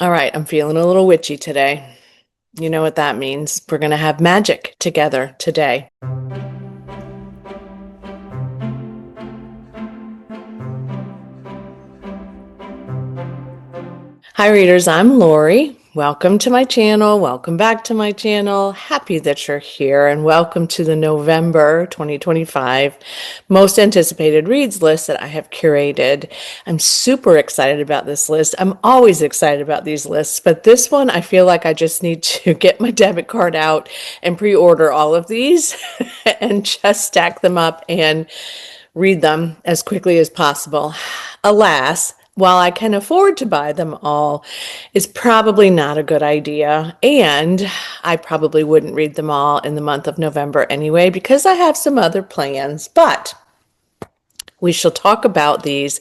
All right, I'm feeling a little witchy today. You know what that means. We're going to have magic together today. Hi, readers. I'm Lori. Welcome to my channel. Welcome back to my channel. Happy that you're here, and welcome to the November 2025 most anticipated reads list that I have curated. I'm super excited about this list. I'm always excited about these lists, but this one I feel like I just need to get my debit card out and pre-order all of these and just stack them up and read them as quickly as possible. Alas, while I can afford to buy them all, it's probably not a good idea. And I probably wouldn't read them all in the month of November anyway, because I have some other plans. But we shall talk about these,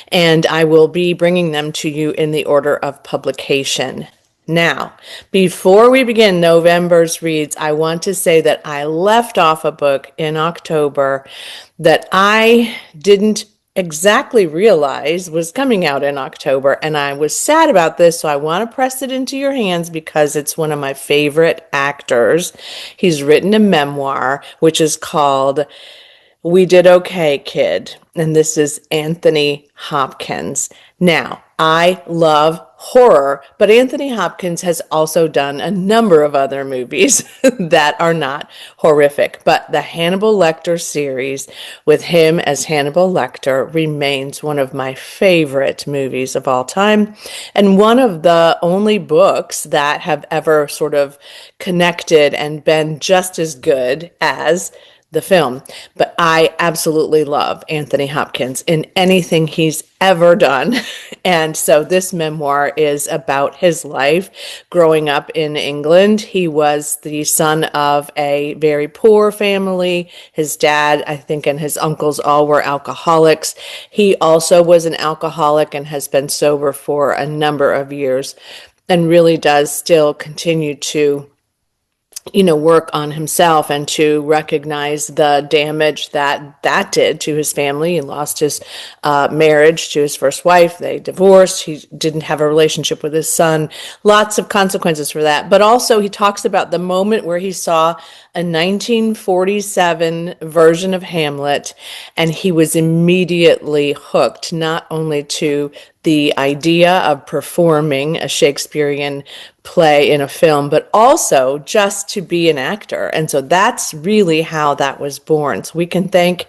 and I will be bringing them to you in the order of publication. Now, before we begin November's reads, I want to say that I left off a book in October that I didn't exactly realize was coming out in October, and I was sad about this, so I want to press it into your hands because it's one of my favorite actors. He's written a memoir, which is called We Did Okay, Kid, and this is Anthony Hopkins. Now, I love horror, but Anthony Hopkins has also done a number of other movies that are not horrific. But the Hannibal Lecter series with him as Hannibal Lecter remains one of my favorite movies of all time, and one of the only books that have ever sort of connected and been just as good as the film. But I absolutely love Anthony Hopkins in anything he's ever done. And so this memoir is about his life growing up in England. He was the son of a very poor family. His dad, I think, and his uncles all were alcoholics. He also was an alcoholic and has been sober for a number of years and really does still continue to work on himself and to recognize the damage that did to his family. He lost his marriage to his first wife. They divorced. He didn't have a relationship with his son. Lots of consequences for that. But also he talks about the moment where he saw a 1947 version of Hamlet, and he was immediately hooked not only to the idea of performing a Shakespearean play in a film, but also just to be an actor. And so that's really how that was born. So we can thank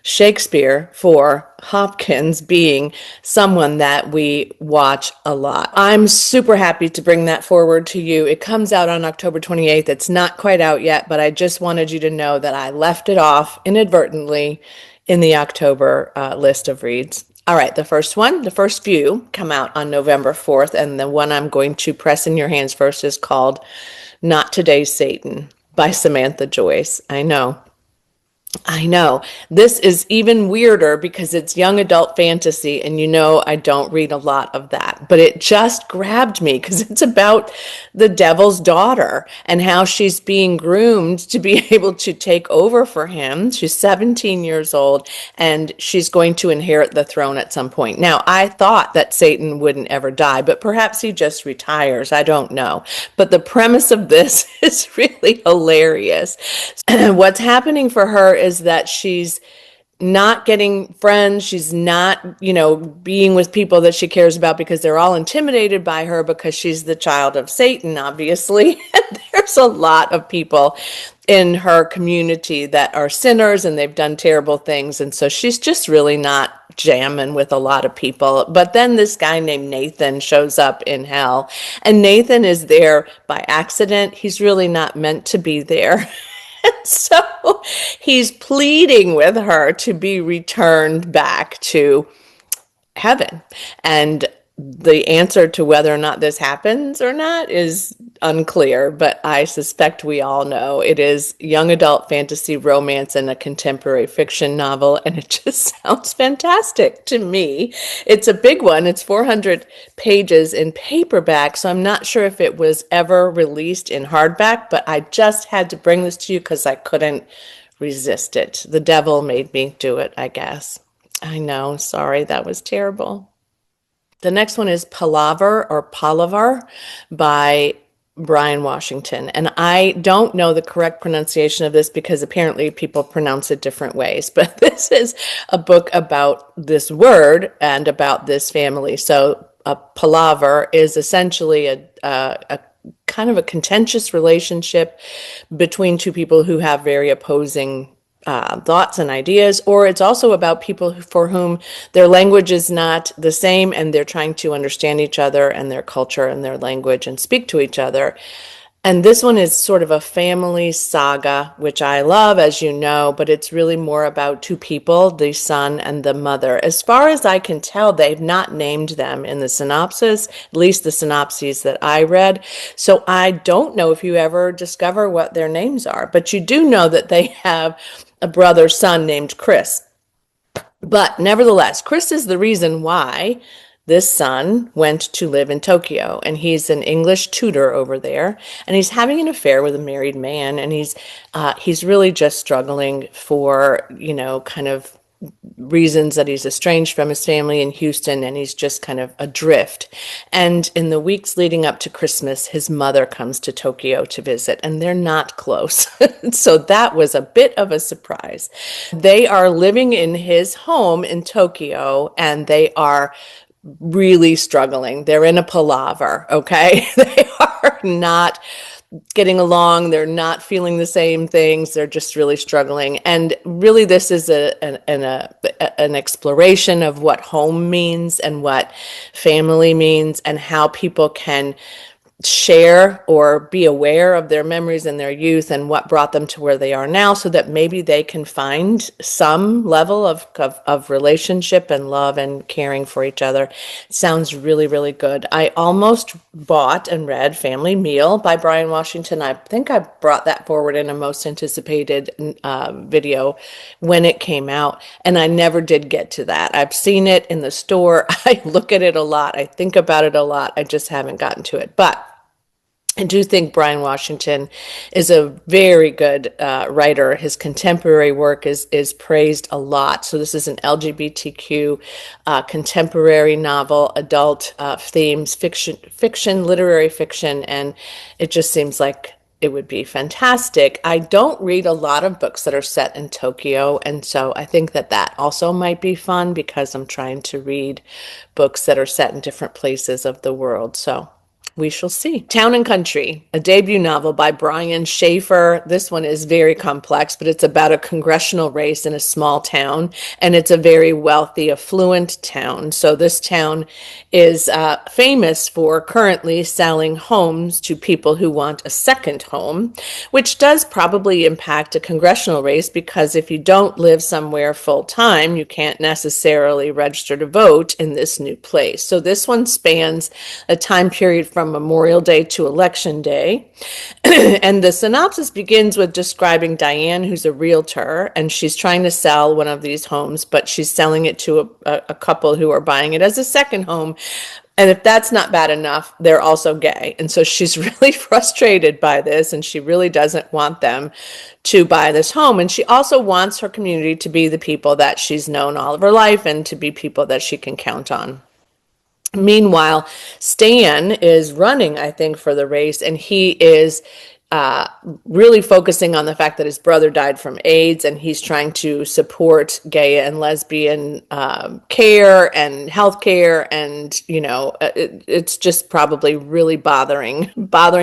Shakespeare for Hopkins being someone that we watch a lot. I'm super happy to bring that forward to you. It comes out on October 28th. It's not quite out yet, but I just wanted you to know that I left it off inadvertently in the October list of reads. All right, the first few come out on November 4th, and the one I'm going to press in your hands first is called Not Today, Satan by Samantha Joyce. I know. This is even weirder because it's young adult fantasy, and I don't read a lot of that, but it just grabbed me because it's about the devil's daughter and how she's being groomed to be able to take over for him. She's 17 years old, and she's going to inherit the throne at some point. Now, I thought that Satan wouldn't ever die, but perhaps he just retires. I don't know. But the premise of this is really hilarious. What's happening for her is that she's not getting friends. She's not, being with people that she cares about because they're all intimidated by her because she's the child of Satan, obviously. And there's a lot of people in her community that are sinners and they've done terrible things. And so she's just really not jamming with a lot of people. But then this guy named Nathan shows up in hell, and Nathan is there by accident. He's really not meant to be there. So he's pleading with her to be returned back to heaven. And the answer to whether or not this happens or not is unclear, but I suspect we all know it is young adult fantasy romance and a contemporary fiction novel, and it just sounds fantastic to me. It's a big one. It's 400 pages in paperback, so I'm not sure if it was ever released in hardback, but I just had to bring this to you because I couldn't resist it. The devil made me do it, I guess. I know. Sorry, that was terrible. The next one is Palaver by Brian Washington. And I don't know the correct pronunciation of this because apparently people pronounce it different ways. But this is a book about this word and about this family. So a palaver is essentially a kind of a contentious relationship between two people who have very opposing thoughts and ideas, or it's also about people for whom their language is not the same and they're trying to understand each other and their culture and their language and speak to each other. And this one is sort of a family saga, which I love, as you know, but it's really more about two people, the son and the mother. As far as I can tell, they've not named them in the synopsis, at least the synopses that I read. So I don't know if you ever discover what their names are, but you do know that they have a brother son named Chris. But nevertheless, Chris is the reason why this son went to live in Tokyo, and he's an English tutor over there, and he's having an affair with a married man, and he's really just struggling for, kind of reasons that he's estranged from his family in Houston, and he's just kind of adrift. And in the weeks leading up to Christmas, his mother comes to Tokyo to visit, and they're not close. So that was a bit of a surprise. They are living in his home in Tokyo, and they are really struggling. They're in a palaver, okay? They are not getting along. They're not feeling the same things. They're just really struggling. And really, this is an exploration of what home means and what family means and how people can share or be aware of their memories and their youth and what brought them to where they are now, so that maybe they can find some level of relationship and love and caring for each other. It sounds really, really good. I almost bought and read Family Meal by Brian Washington. I think I brought that forward in a most anticipated video when it came out, and I never did get to that. I've seen it in the store. I look at it a lot. I think about it a lot. I just haven't gotten to it. But I do think Brian Washington is a very good writer. His contemporary work is praised a lot. So this is an LGBTQ contemporary novel, adult themes, fiction, literary fiction, and it just seems like it would be fantastic. I don't read a lot of books that are set in Tokyo, and so I think that also might be fun because I'm trying to read books that are set in different places of the world. So we shall see. Town and Country, a debut novel by Brian Schaefer. This one is very complex, but it's about a congressional race in a small town, and it's a very wealthy, affluent town. So this town is famous for currently selling homes to people who want a second home, which does probably impact a congressional race, because if you don't live somewhere full time, you can't necessarily register to vote in this new place. So this one spans a time period from Memorial Day to Election Day. And the synopsis begins with describing Diane, who's a realtor, and she's trying to sell one of these homes, but she's selling it to a couple who are buying it as a second home. And if that's not bad enough, they're also gay. And so she's really frustrated by this, and she really doesn't want them to buy this home. And she also wants her community to be the people that she's known all of her life and to be people that she can count on. Meanwhile, Stan is running, I think, for the race, and he is really focusing on the fact that his brother died from AIDS, and he's trying to support gay and lesbian care and health care, and it's just probably really bothering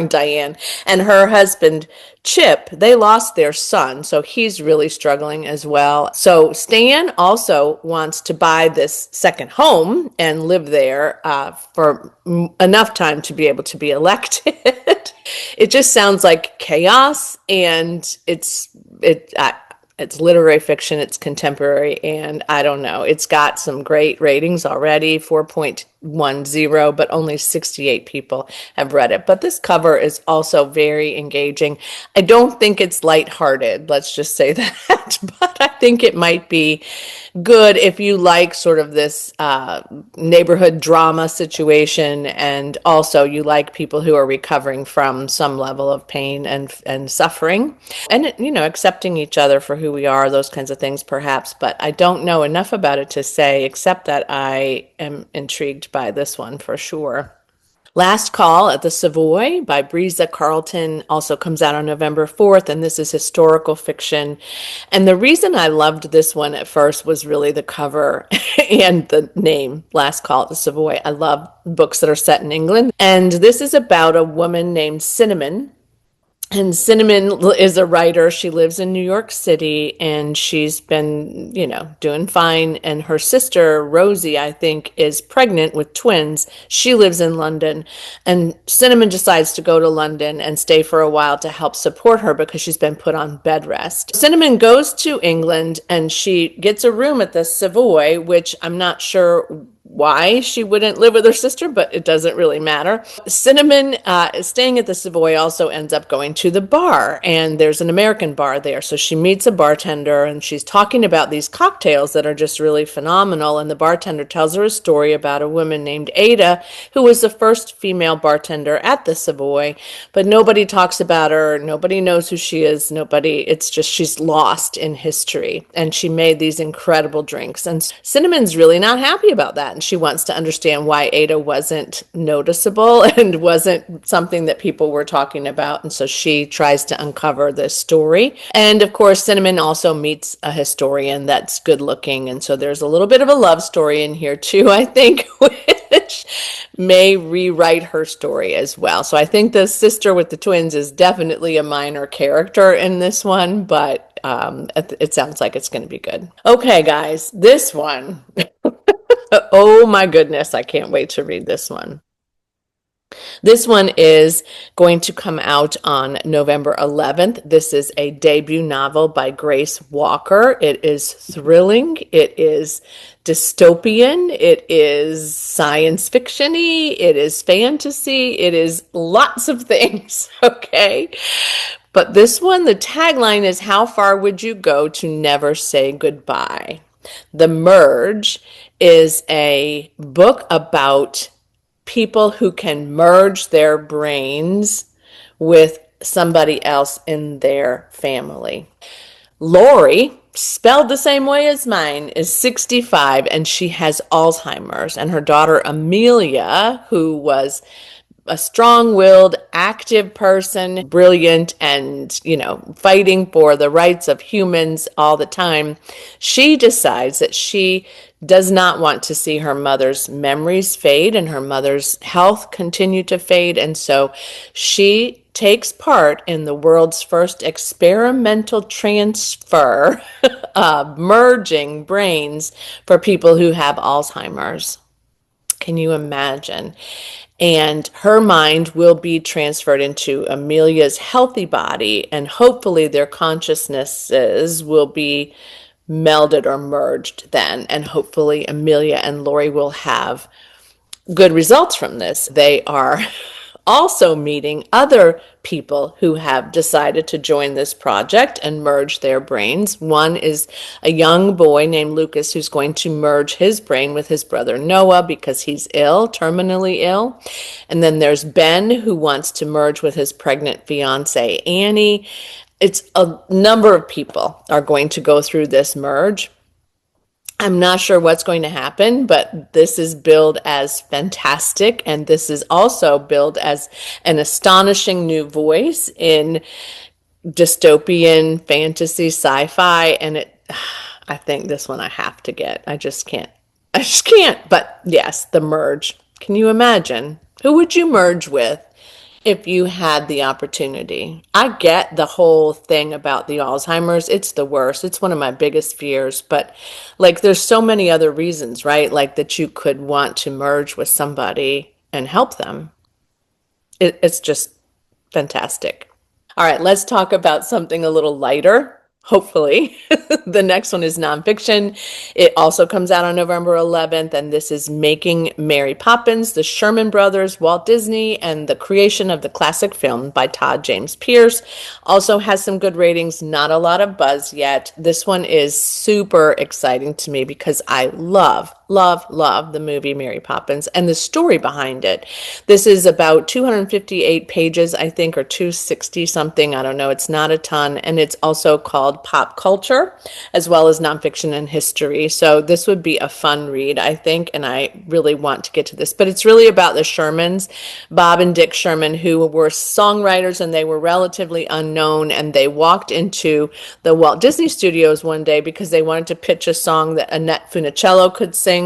Diane. And her husband Chip, they lost their son, so he's really struggling as well. So Stan also wants to buy this second home and live there for enough time to be able to be elected. It just sounds like chaos, and it's literary fiction, it's contemporary, and I don't know. It's got some great ratings already, 4.10, but only 68 people have read it. But this cover is also very engaging. I don't think it's lighthearted, let's just say that, but I think it might be good if you like sort of this neighborhood drama situation, and also you like people who are recovering from some level of pain and suffering, and accepting each other for who we are, those kinds of things, perhaps. But I don't know enough about it to say, except that I am intrigued by this one for sure. Last Call at the Savoy by Breeza Carlton also comes out on November 4th, and this is historical fiction. And the reason I loved this one at first was really the cover and the name, Last Call at the Savoy. I love books that are set in England. And this is about a woman named Cinnamon, and Cinnamon is a writer. She lives in New York City, and she's been, doing fine. And her sister, Rosie, I think, is pregnant with twins. She lives in London. And Cinnamon decides to go to London and stay for a while to help support her because she's been put on bed rest. Cinnamon goes to England and she gets a room at the Savoy, which I'm not sure why she wouldn't live with her sister, but it doesn't really matter. Cinnamon, staying at the Savoy, also ends up going to the bar, and there's an American bar there. So she meets a bartender, and she's talking about these cocktails that are just really phenomenal. And the bartender tells her a story about a woman named Ada, who was the first female bartender at the Savoy, but nobody talks about her. Nobody knows who she is. It's just she's lost in history. And she made these incredible drinks. And Cinnamon's really not happy about that. And she wants to understand why Ada wasn't noticeable and wasn't something that people were talking about. And so she tries to uncover this story. And of course, Cinnamon also meets a historian that's good looking. And so there's a little bit of a love story in here too, I think, which may rewrite her story as well. So I think the sister with the twins is definitely a minor character in this one, but it sounds like it's going to be good. Okay, guys, this one. Oh my goodness, I can't wait to read this one. This one is going to come out on November 11th. This is a debut novel by Grace Walker. It is thrilling. It is dystopian. It is science fiction-y. It is fantasy. It is lots of things, okay? But this one, the tagline is, "How far would you go to never say goodbye?" The Merge is a book about people who can merge their brains with somebody else in their family. Lori, spelled the same way as mine, is 65 and she has Alzheimer's. And her daughter Amelia, who was a strong-willed, active person, brilliant, and, fighting for the rights of humans all the time, she decides that she does not want to see her mother's memories fade and her mother's health continue to fade. And so she takes part in the world's first experimental transfer of merging brains for people who have Alzheimer's. Can you imagine? And her mind will be transferred into Amelia's healthy body, and hopefully their consciousnesses will be melded or merged then. And hopefully Amelia and Lori will have good results from this. They are also meeting other people who have decided to join this project and merge their brains. One is a young boy named Lucas who's going to merge his brain with his brother Noah because he's ill, terminally ill. And then there's Ben, who wants to merge with his pregnant fiance Annie. It's a number of people are going to go through this merge. I'm not sure what's going to happen, but this is billed as fantastic, and this is also billed as an astonishing new voice in dystopian fantasy sci-fi, and I think this one I have to get. I just can't. But yes, The Merge. Can you imagine? Who would you merge with if you had the opportunity? I get the whole thing about the Alzheimer's. It's the worst. It's one of my biggest fears. But there's so many other reasons, right? That you could want to merge with somebody and help them. It's just fantastic. All right, let's talk about something a little lighter. hopefully. The next one is nonfiction. It also comes out on November 11th, and this is Making Mary Poppins, the Sherman Brothers, Walt Disney, and the Creation of the Classic Film by Todd James Pierce. Also has some good ratings, not a lot of buzz yet. This one is super exciting to me because I love the movie Mary Poppins and the story behind it. This is about 258 pages, I think, or 260 something. I don't know. It's not a ton. And it's also called Pop Culture, as well as nonfiction and history. So this would be a fun read, I think. And I really want to get to this. But it's really about the Shermans, Bob and Dick Sherman, who were songwriters, and they were relatively unknown. And they walked into the Walt Disney Studios one day because they wanted to pitch a song that Annette Funicello could sing.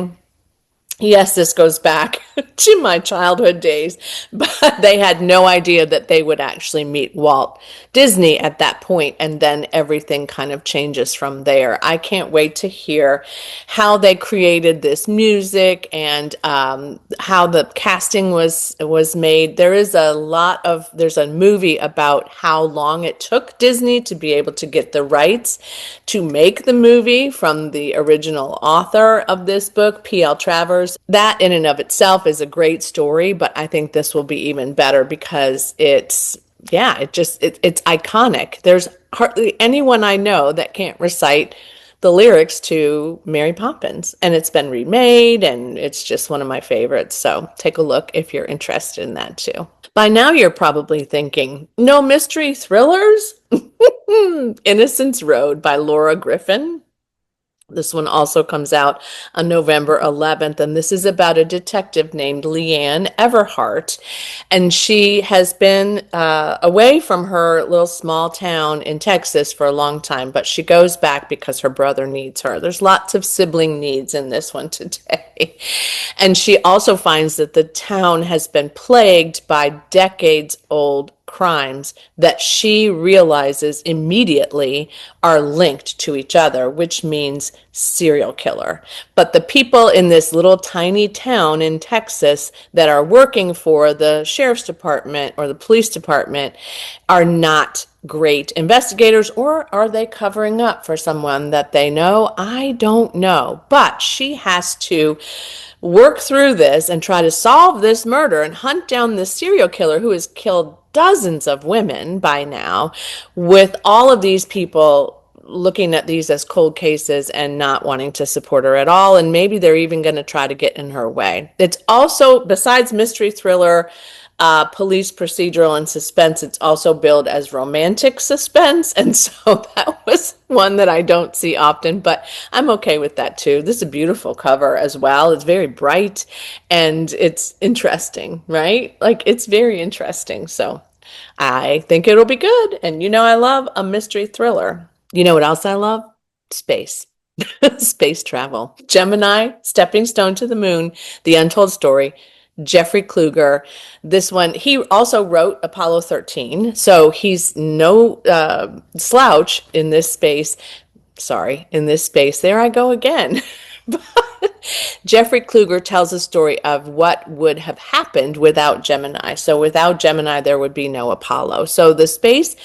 Yes, this goes back to my childhood days, but they had no idea that they would actually meet Walt Disney at that point, and then everything kind of changes from there. I can't wait to hear how they created this music and how the casting was made. There's a movie about how long it took Disney to be able to get the rights to make the movie from the original author of this book, P.L. Travers. That in and of itself is a great story, but I think this will be even better because it's iconic. There's hardly anyone I know that can't recite the lyrics to Mary Poppins, and it's been remade, and it's just one of my favorites. So take a look if you're interested in that too. By now you're probably thinking, no mystery thrillers? Innocence Road by Laura Griffin. This one also comes out on November 11th, and this is about a detective named Leanne Everhart, and she has been away from her little small town in Texas for a long time, but she goes back because her brother needs her. There's lots of sibling needs in this one today, and she also finds that the town has been plagued by decades-old crimes that she realizes immediately are linked to each other, which means serial killer. But the people in this little tiny town in Texas that are working for the sheriff's department or the police department are not great investigators, or are they covering up for someone that they know? I don't know. But she has to work through this and try to solve this murder and hunt down this serial killer who has killed dozens of women by now, with all of these people looking at these as cold cases and not wanting to support her at all. And maybe they're even going to try to get in her way. It's also, besides mystery thriller, police procedural and suspense, it's also billed as romantic suspense. And so that was one that I don't see often, but I'm okay with that too. This is a beautiful cover as well. It's very bright and it's interesting, right? Like, it's very interesting. So I think it'll be good. And you know, I love a mystery thriller. You know what else I love? Space. Space travel. Gemini, Stepping Stone to the Moon, The Untold Story, Jeffrey Kluger. This one, he also wrote Apollo 13, so he's no slouch in this space. Sorry, in this space. There I go again. But Jeffrey Kluger tells a story of what would have happened without Gemini. So without Gemini, there would be no Apollo. So the space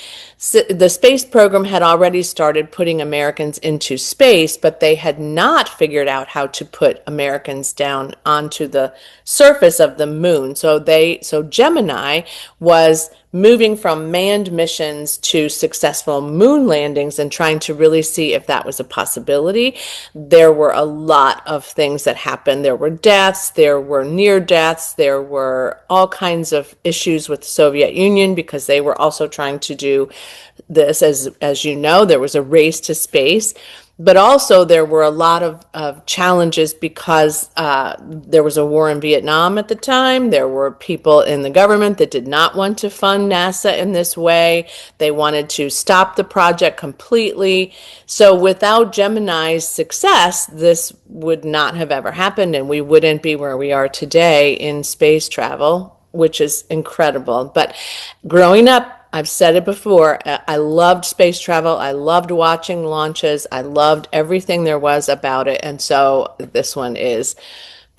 program had already started putting Americans into space, but they had not figured out how to put Americans down onto the surface of the moon. So Gemini was moving from manned missions to successful moon landings and trying to really see if that was a possibility. There were a lot of things that happened. There were deaths, there were near deaths, there were all kinds of issues with the Soviet Union because they were also trying to do this. As you know, there was a race to space. But also there were a lot of challenges because there was a war in Vietnam at the time. There were people in the government that did not want to fund NASA in this way. They wanted to stop the project completely. So without Gemini's success, this would not have ever happened, and we wouldn't be where we are today in space travel, which is incredible. But growing up, I've said it before, I loved space travel. I loved watching launches. I loved everything there was about it. And so this one is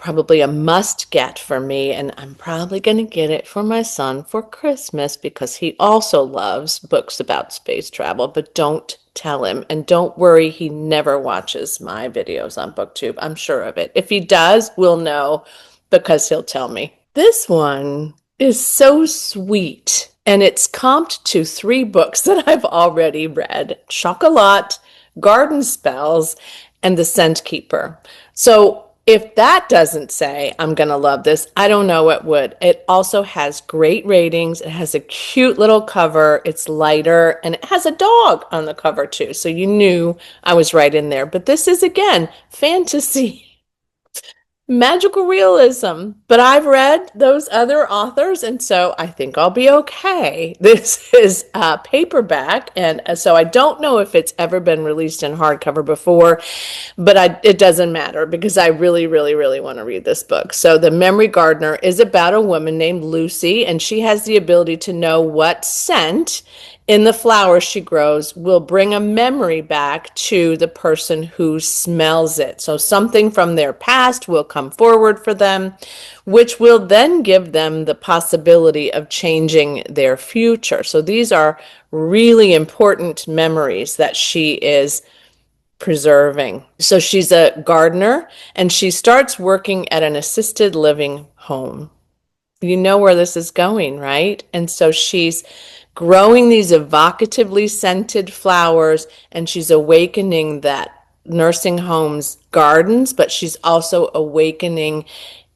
probably a must get for me, and I'm probably going to get it for my son for Christmas because he also loves books about space travel, but don't tell him. And don't worry, he never watches my videos on BookTube. I'm sure of it. If he does, we'll know because he'll tell me. This one is so sweet, and it's comped to 3 books that I've already read: Chocolat, Garden Spells, and The Scent Keeper. So if that doesn't say I'm going to love this, I don't know what would. It also has great ratings. It has a cute little cover. It's lighter, and it has a dog on the cover too. So you knew I was right in there. But this is, again, fantasy. Magical realism, but I've read those other authors, and so I think I'll be okay. This is paperback, and so I don't know if it's ever been released in hardcover before, but it doesn't matter because I really, really, really want to read this book. So The Memory Gardener is about a woman named Lucy, and she has the ability to know what scent in the flowers she grows will bring a memory back to the person who smells it. So something from their past will come forward for them, which will then give them the possibility of changing their future. So these are really important memories that she is preserving. So she's a gardener, and she starts working at an assisted living home. You know where this is going, right? And so she's growing these evocatively scented flowers, and she's awakening that nursing home's gardens, but she's also awakening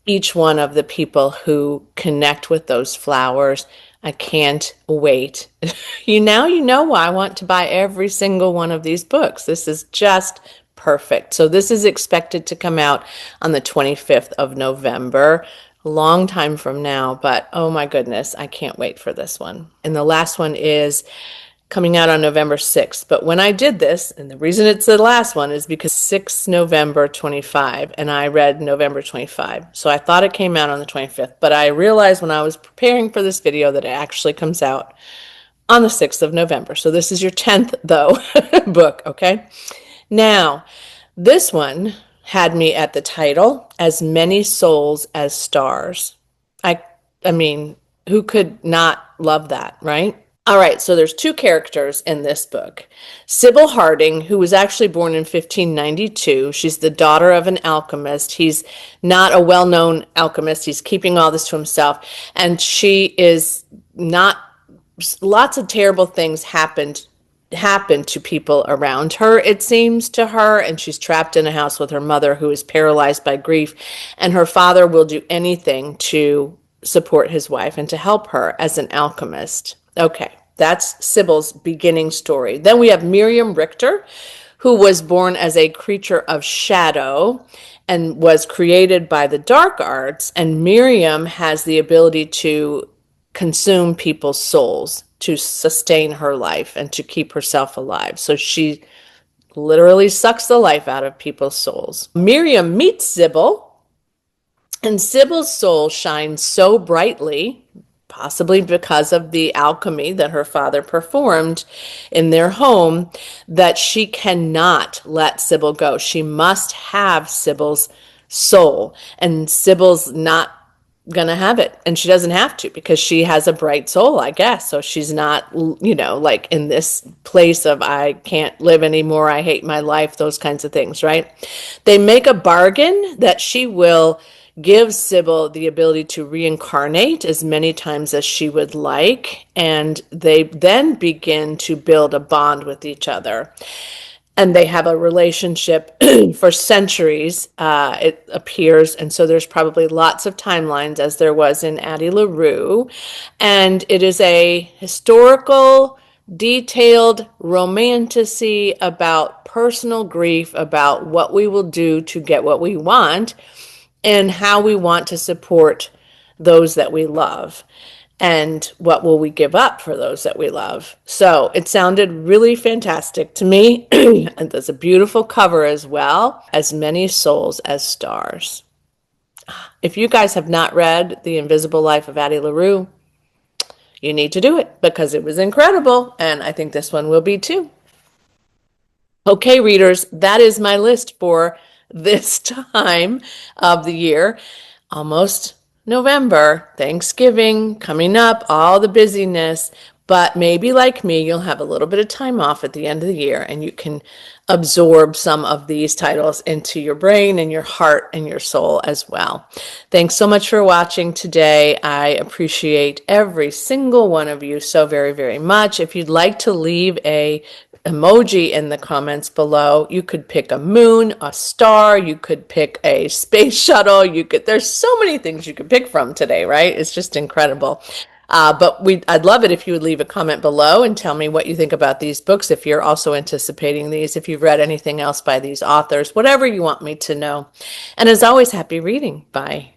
each one of the people who connect with those flowers. I can't wait. You know why I want to buy every single one of these books. This is just perfect. So this is expected to come out on the 25th of November. A long time from now, but oh my goodness, I can't wait for this one. And the last one is coming out on November 6th. But when I did this, and the reason it's the last one is because 6 November 25, and I read November 25. So I thought it came out on the 25th, but I realized when I was preparing for this video that it actually comes out on the 6th of November. So this is your 10th, though, book, okay? Now, this one had me at the title, As Many Souls as Stars. I mean, who could not love that, right? All right, so there's 2 characters in this book. Sybil Harding, who was actually born in 1592. She's the daughter of an alchemist. He's not a well-known alchemist. He's keeping all this to himself. And she is not, lots of terrible things happen to people around her, it seems to her, and she's trapped in a house with her mother, who is paralyzed by grief, and her father will do anything to support his wife and to help her as an alchemist. Okay, that's Sybil's beginning story. Then we have Miriam Richter, who was born as a creature of shadow and was created by the dark arts, and Miriam has the ability to consume people's souls to sustain her life and to keep herself alive. So she literally sucks the life out of people's souls. Miriam meets Sybil, and Sybil's soul shines so brightly, possibly because of the alchemy that her father performed in their home, that she cannot let Sybil go. She must have Sybil's soul, and Sybil's not gonna have it, and she doesn't have to because she has a bright soul, I guess. So she's not, like in this place of I can't live anymore, I hate my life, those kinds of things, right? They make a bargain that she will give Sybil the ability to reincarnate as many times as she would like, and they then begin to build a bond with each other. And they have a relationship for centuries, it appears. And so there's probably lots of timelines, as there was in Addie LaRue. And it is a historical, detailed romantasy about personal grief, about what we will do to get what we want, and how we want to support those that we love. And what will we give up for those that we love? So it sounded really fantastic to me. And there's a beautiful cover as well, As Many Souls as Stars. If you guys have not read The Invisible Life of Addie LaRue, you need to do it because it was incredible. And I think this one will be too. Okay, readers, that is my list for this time of the year. Almost November, Thanksgiving coming up, all the busyness. But maybe like me, you'll have a little bit of time off at the end of the year and you can absorb some of these titles into your brain and your heart and your soul as well. Thanks so much for watching today. I appreciate every single one of you so very, very much. If you'd like to leave a emoji in the comments below. You could pick a moon, a star, you could pick a space shuttle, there's so many things you could pick from today, right? It's just incredible. I'd love it if you would leave a comment below and tell me what you think about these books, if you're also anticipating these, if you've read anything else by these authors, whatever you want me to know. And as always, happy reading. Bye.